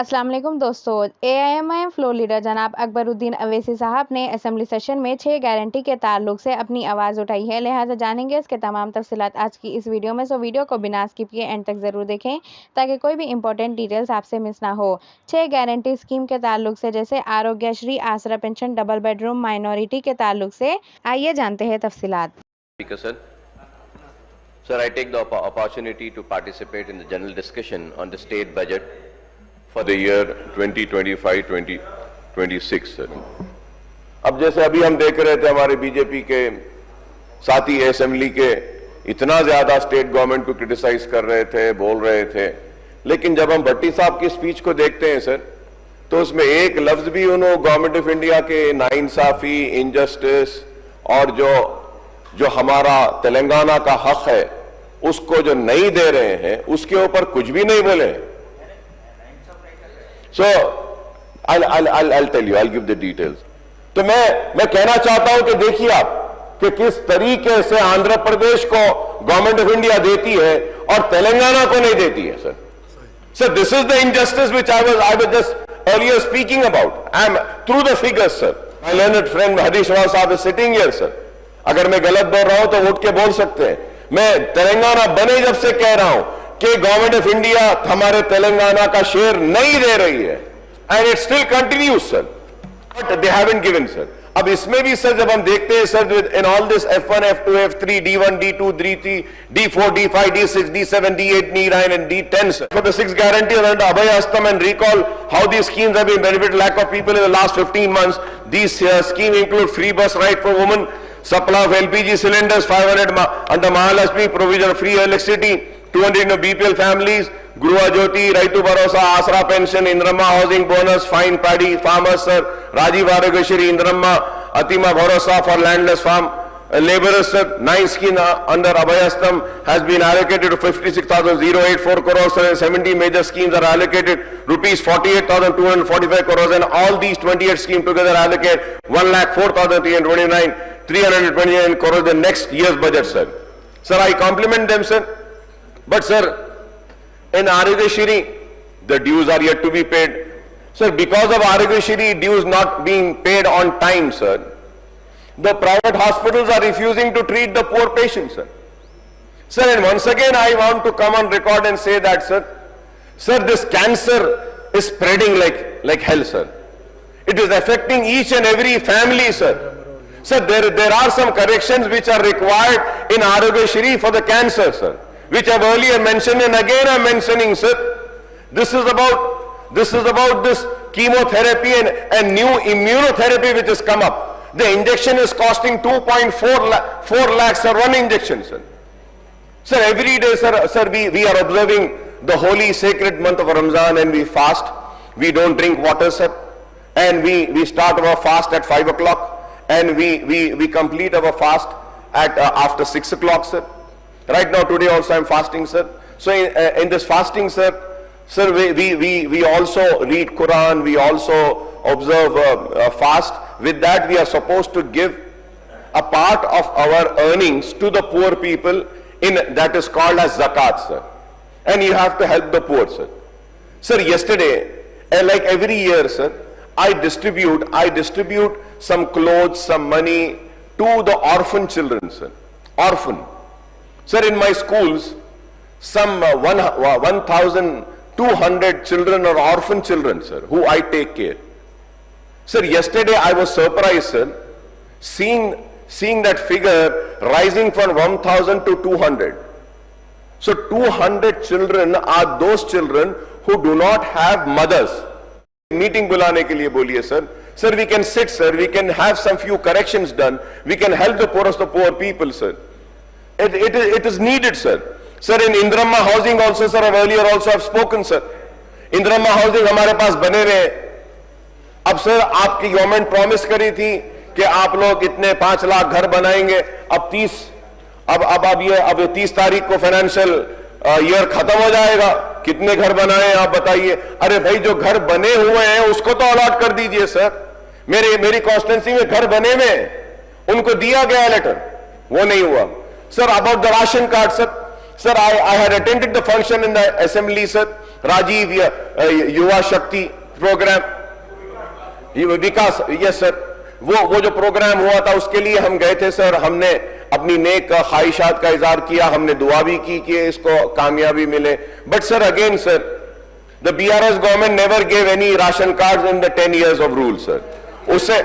अस्सलाम वालेकुम दोस्तों। एआईएमआईएम फ्लोर लीडर जनाब अकबरुद्दीन अवैसी साहब ने असेंबली सेशन में 6 गारंटी के ताल्लुक से अपनी आवाज़ उठाई है। लिहाजा जानेंगे इसके तमाम तफसीलात आज की इस वीडियो में। वीडियो को बिना स्किप किए एंड तक ज़रूर देखें ताकि कोई भी इंपॉर्टेंट डिटेल्स आपसे मिस ना हो। 6 गारंटी स्कीम के ताल्लुक से जैसे आरोग्यश्री, आसरा पेंशन, डबल बेडरूम, माइनॉरिटी के ताल्लुक से आइए जानते हैं तफसीलात। Sir, I take the opportunity to participate in the general discussion on the state budget for the year 2025-2026, sir. अब जैसे अभी हम देख रहे थे हमारे बीजेपी के साथी असेंबली के इतना ज्यादा स्टेट गवर्नमेंट को क्रिटिसाइज कर रहे थे, बोल रहे थे, लेकिन जब हम भट्टी साहब की स्पीच को देखते हैं सर, तो उसमें एक लफ्ज भी उन्होंने गवर्नमेंट ऑफ इंडिया के नाइंसाफी, इनजस्टिस और जो हमारा तेलंगाना का हक है उसको जो नहीं दे रहे हैं उसके ऊपर कुछ भी नहीं बोले। सो I'll tell you, I'll give the details. तो मैं कहना चाहता हूं कि देखिए आप कि किस तरीके से आंध्र प्रदेश को गवर्नमेंट ऑफ इंडिया देती है और तेलंगाना को नहीं देती है sir. Sir, this is the injustice which I was just earlier speaking about. I'm through the figures, sir. My learned friend Harish Rao साहब is sitting here, sir. अगर मैं गलत बोल रहा हूं तो उठ के बोल सकते हैं। मैं तेलंगाना बने जब से कह रहा हूं कि गवर्नमेंट ऑफ इंडिया हमारे तेलंगाना का शेयर नहीं दे रही है, and it still continues sir, but they haven't given sir. अब इसमें भी सर जब हम देखते हैं sir in all this F1, F2, F3, D1, D2, D3, D4, D5, D6, D7, D8, D9 and D10 sir. For the 6 guarantees under Abhay Astam, and recall how these schemes have been benefit lakh of people in the last 15 months. These schemes include free bus ride for women, supply of LPG cylinders, 500 under Mahalakshmi, provision of free electricity, 200 BPL families, Gruha Jyoti, Raitu Bharosa, Asra pension, Indramma housing bonus, fine paddy farmers, sir, Rajiv Arogyashri, Indramma, Atima Bharosa for landless farm laborers, sir. 9 schemes under Abhay Astam has been allocated to 56,084 crores, sir, and 70 major schemes are allocated rupees 48,245 crores, and all these 28 schemes together allocate 1,04,329 crores the next year's budget, sir. Sir, I compliment them, sir. But, sir, in Arogyashri, the dues are yet to be paid. Sir, because of Arogyashri dues not being paid on time, sir, the private hospitals are refusing to treat the poor patients, sir. Sir, and once again I want to come on record and say that, sir, this cancer is spreading like hell, sir. It is affecting each and every family, sir. Sir, there are some corrections which are required in Arogyashri for the cancer, sir, which I've earlier mentioned, and again I'm mentioning, sir. This is about this chemotherapy and new immunotherapy which has come up. The injection is costing 2.4 lakhs for one injection, sir. Sir, every day, sir, we are observing the holy sacred month of Ramzan, and we fast. We don't drink water, sir, and we start our fast at 5 o'clock, and we complete our fast at after 6 o'clock, sir. Right now, today also I'm fasting, sir. So in this fasting, sir, we also read Quran, we also observe fast. With that, we are supposed to give a part of our earnings to the poor people, that is called as zakat, sir. And you have to help the poor, sir. Sir, yesterday, like every year, sir, I distribute some clothes, some money to the orphan children, sir. Orphan. Sir, in my schools, some 1,200 children are orphan children, sir, who I take care. Sir, yesterday I was surprised, sir, seeing that figure rising from 1,000 to 200. So 200 children are those children who do not have mothers. Meeting बुलाने के लिए बोलिए, sir. Sir, we can sit, sir, we can have some few corrections done, we can help the poorest of poor people, sir. It is needed, sir. Sir, in Indramma housing also, sir, earlier also I've spoken, sir. Indramma housing हमारे पास बने रहे। अब sir आपकी government promise करी थी कि आप लोग इतने 5 लाख घर बनाएंगे। अब 30 तारीख को फाइनेंशियल ईयर खत्म हो जाएगा, कितने घर बनाए आप बताइए? अरे भाई, जो घर बने हुए हैं उसको तो अलॉट कर दीजिए, सर। मेरी कॉन्स्टिट्यूंसी में घर बने में उनको दिया गया लेटर, वो नहीं हुआ। Sir, about the ration card, sir. Sir, I had attended the function in the assembly, sir. Rajiv युवा शक्ति प्रोग्राम, विकास, यस सर, वो जो प्रोग्राम हुआ था उसके लिए हम गए थे सर। हमने अपनी नेक ख्वाहिशात का इजहार किया, हमने दुआ भी की कि इसको कामयाबी मिले। But sir again sir, the BRS government never gave any ration card in the 10 years of rule sir. उससे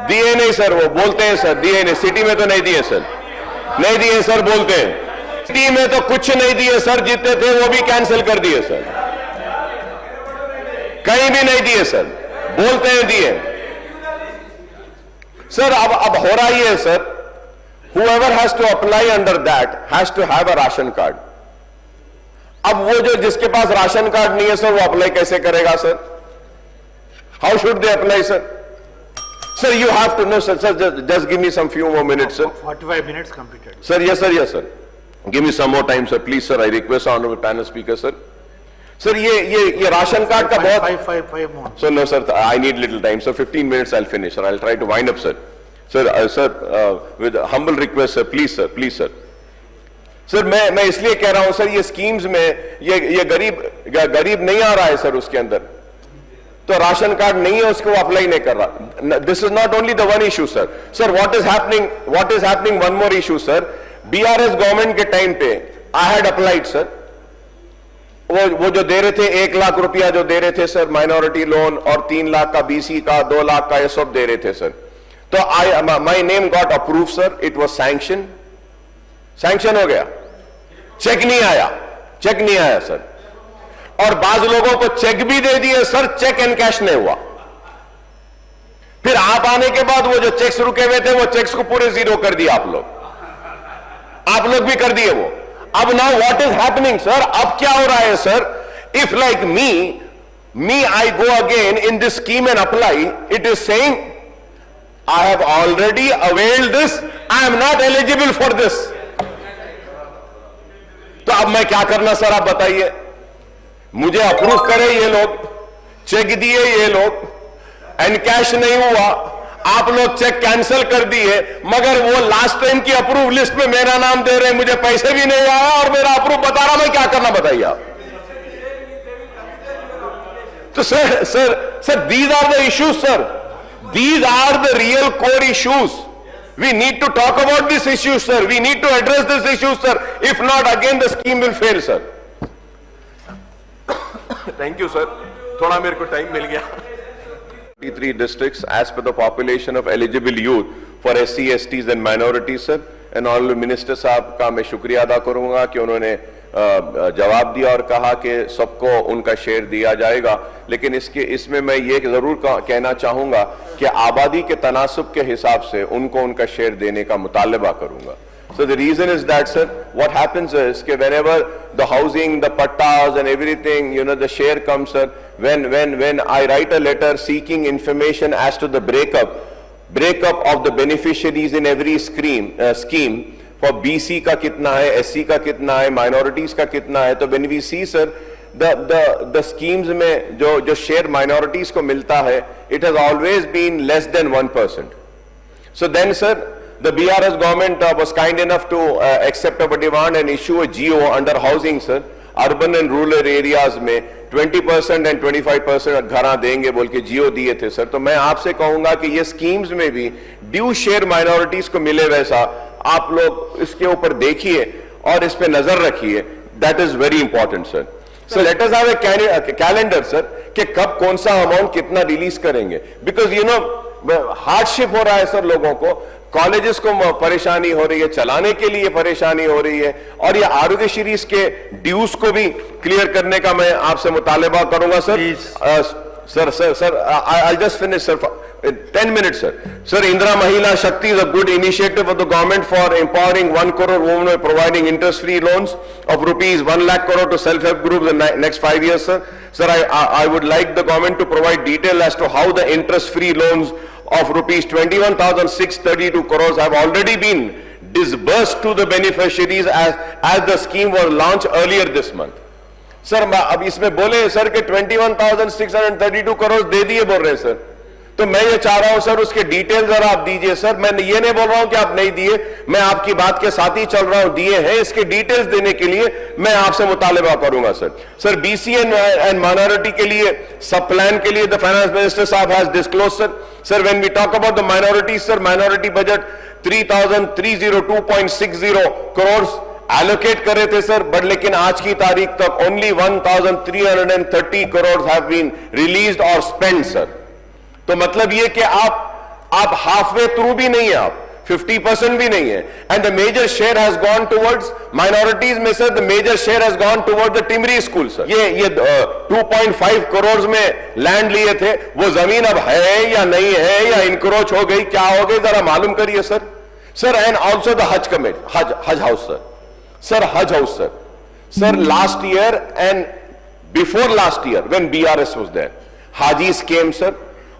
दिए नहीं सर, वो बोलते हैं सर दिए नहीं, सिटी में तो नहीं दिए सर, नहीं दिए सर, बोलते हैं सिटी में तो कुछ नहीं दिए सर, जितने थे वो भी कैंसिल कर दिए सर, कहीं भी नहीं दिए सर, बोलते हैं दिए सर। अब हो रहा ही है sir, whoever has to apply under that has to have a ration card। अब वो जो जिसके पास राशन कार्ड नहीं है सर, वो अप्लाई कैसे करेगा sir? How should they apply sir? Sir, you have to know, sir. Sir, just give me some few more minutes, sir. 45 minutes completed. Sir, yes, sir, yes, sir. Give me some more time, sir. Please, sir. I request honorable panel speaker, sir. Sir, ये ration card का बहुत. Five more. So no, sir. I need little time. So 15 minutes, I'll finish, sir. I'll try to wind up, sir. Sir, with humble request, sir. Please, sir. Please, sir. Sir मैं इसलिए कह रहा हूं sir, ये schemes में ये गरीब नहीं आ रहा है सर, उसके अंदर तो राशन कार्ड नहीं है, उसको अप्लाई नहीं कर रहा। This is not only the one issue sir. Sir what is happening one more issue sir. BRS government के टाइम पे आई हैड अप्लाइड सर, वो जो दे रहे थे 1 लाख रुपया जो दे रहे थे सर माइनॉरिटी लोन, और 3 लाख का BC का, 2 लाख का, ये सब दे रहे थे सर। तो my name got approve sir, it was sanction हो गया, चेक नहीं आया सर। और बाज लोगों को चेक भी दे दिए सर, चेक एंड कैश नहीं हुआ। फिर आप आने के बाद वो जो चेक्स रुके हुए थे, वो चेक्स को पूरे जीरो कर दिया आप लोग भी कर दिए वो। अब now what is happening sir? अब क्या हो रहा है sir? If like me I go again in this scheme and apply, it is saying I have already availed this, I am not eligible for this. तो अब मैं क्या करना सर, आप बताइए। मुझे अप्रूव करे ये लोग, चेक दिए ये लोग, एंड कैश नहीं हुआ, आप लोग चेक कैंसिल कर दिए, मगर वो लास्ट टाइम की अप्रूव लिस्ट में मेरा नाम दे रहे हैं, मुझे पैसे भी नहीं आया और मेरा अप्रूव बता रहा, मैं क्या करना बताइए आप। तो sir these are the issues sir, these are the real core issues. We need to talk about this issue sir, we need to address this issue sir, if not again the scheme will fail sir। Thank you sir, थोड़ा मेरे को time मिल गया। 33 districts as per the population of eligible youth for SC, STs and minorities sir, and honorable minister साहब का मैं शुक्रिया अदा करूंगा कि उन्होंने जवाब दिया और कहा कि सबको उनका शेयर दिया जाएगा। लेकिन इसमें मैं ये जरूर कहना चाहूंगा कि आबादी के तनासुब के हिसाब से उनको उनका शेयर देने का मुतालबा करूंगा। So the reason is that sir, what happens is that whenever the housing, the pattas and everything, the share comes sir, when I write a letter seeking information as to the breakup of the beneficiaries in every scheme for BC का कितना है, SC का कितना है, minorities का कितना है, तो when we see sir the schemes में जो share minorities को मिलता है, it has always been less than 1%. So then sir, the BRS government was kind enough to accept our demand and issue a GO under housing sir, urban and rural areas में 20% and 25% घरा देंगे बोल के GO दिए थे sir. तो मैं आपसे कहूंगा कि ये स्कीम्स में भी ड्यू शेयर माइनॉरिटीज को मिले वैसा आप लोग इसके ऊपर देखिए और इस पे नजर रखिए, that is very important sir. So let us have a calendar sir कि कब कौन सा अमाउंट कितना रिलीज करेंगे, बिकॉज हार्डशिप हो रहा है सर, लोगों को कॉलेजेस को परेशानी हो रही है, चलाने के लिए परेशानी हो रही है, और ये आरोग्य सीरीज के ड्यूज को भी क्लियर करने का मैं आपसे मुतालबा करूंगा sir. Sir I'll just finish sir, 10 minutes sir. Sir, Indira Mahila Shakti is a good initiative of the government for empowering 1 crore women by providing interest-free loans of rupees 1 lakh crore to self-help groups in the next 5 years sir. Sir, I would like the government to provide detail as to how the interest-free loans of rupees 21,632 crores have already been disbursed to the beneficiaries as the scheme was launched earlier this month. Sir अब इसमें बोले sir कि 21,632 करोड़ दे दिए बोल रहे हैं sir, तो मैं ये चाह रहा हूं सर उसके डिटेल जरा आप दीजिए सर। मैं ये नहीं बोल रहा हूं कि आप नहीं दिए, मैं आपकी बात के साथ ही चल रहा हूं, दिए हैं। इसके डिटेल्स देने के लिए मैं आपसे मुतालिबा करूंगा sir. Sir BC and minority के लिए सब प्लान के लिए द फाइनेंस मिनिस्टर साहब has disclose sir when we talk about the minority sir, minority budget 3,302.60 crore allocate कर रहे थे सर, बट लेकिन आज की तारीख तक only 1,330 crore have been released और स्पेंड सर। तो मतलब ये कि आप हाफवे थ्रू भी नहीं है, आप 50% भी नहीं है। And the major share has gone towards minorities में sir, the major share has gone toward the primary school sir. ये 2.5 करोड़ में लैंड लिए थे, वो जमीन अब है या नहीं है या इनक्रोच हो गई, क्या हो गई, जरा मालूम करिए sir. Sir and also the Hajj committee, Hajj house sir, Hajj house sir, last year and before last year when BRS was there, hajis came sir,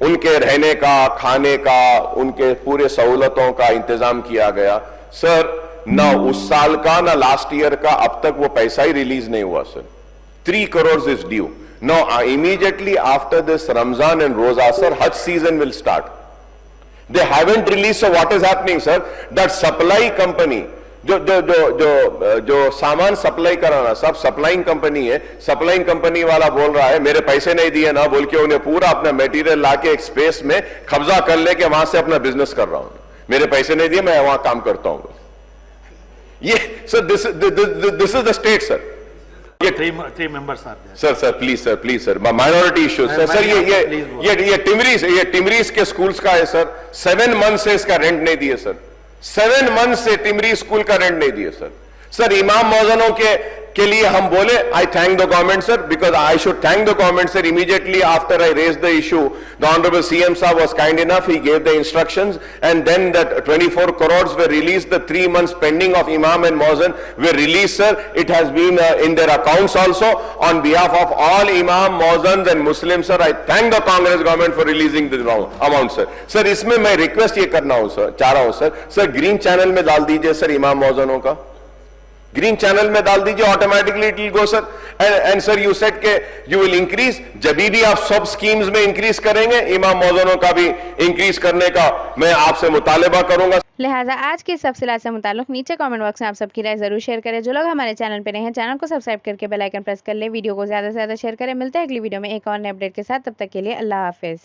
उनके रहने का, खाने का, उनके पूरे सहूलतों का इंतजाम किया गया सर। ना उस साल का ना लास्ट ईयर का अब तक वो पैसा ही रिलीज नहीं हुआ sir. 3 crore is due now. Immediately after this Ramzan and रोजा सर, हज season will start. They haven't release, so what is happening sir, that supply company जो सामान सप्लाई कराना, सब सप्लाइंग कंपनी है, सप्लाइंग कंपनी वाला बोल रहा है मेरे पैसे नहीं दिए ना बोल के उन्हें पूरा अपना मटेरियल लाके एक स्पेस में कब्जा कर लेके वहां से अपना बिजनेस कर रहा हूं, मेरे पैसे नहीं दिए, मैं वहां काम करता हूं। ये sir this is the state sir. ये 3 members are there. Sir please sir minority issues sir ये टिमरीज के स्कूल्स का है सर। 7 मंथ से इसका रेंट नहीं दिए सर, 7 मंथ से टिमरी स्कूल का रेंट नहीं दिए सर। इमाम मौजनों के लिए हम बोले I thank the government sir, because I should thank the government sir. Immediately after I raise the issue, the honourable CM साहब was kind enough, he gave the instructions and then that 24 crores were released. The 3 months pending of imam and muazzin were released sir. It has been in their accounts also. On behalf of all imam, muazzins and Muslims sir, I thank the Congress government for releasing this amount sir. Sir इसमें मैं request ये करना हूं sir, चाह रहा हूं sir green channel में डाल दीजिए सर, इमाम मौजनों का ग्रीन चैनल में डाल दीजिए, automatically it will go sir. And sir you said के यू विल इंक्रीज, जब भी आप सब स्कीम्स में इंक्रीज करेंगे, इमाम मौजनों का भी इंक्रीज करने का मैं आपसे मुतालिबा करूंगा। लिहाजा आज की इस तफसीलात से मुताल्लिक नीचे कमेंट बॉक्स में आप सबकी राय जरूर शेयर करें। जो लोग हमारे चैनल पे नए हैं, चैनल को सब्सक्राइब करके बेल आइकन प्रेस कर ले, वीडियो को ज्यादा से ज्यादा शेयर करें। मिलते हैं अगली वीडियो में एक और नए अपडेट के साथ, तब तक के लिए अल्लाह हाफिज।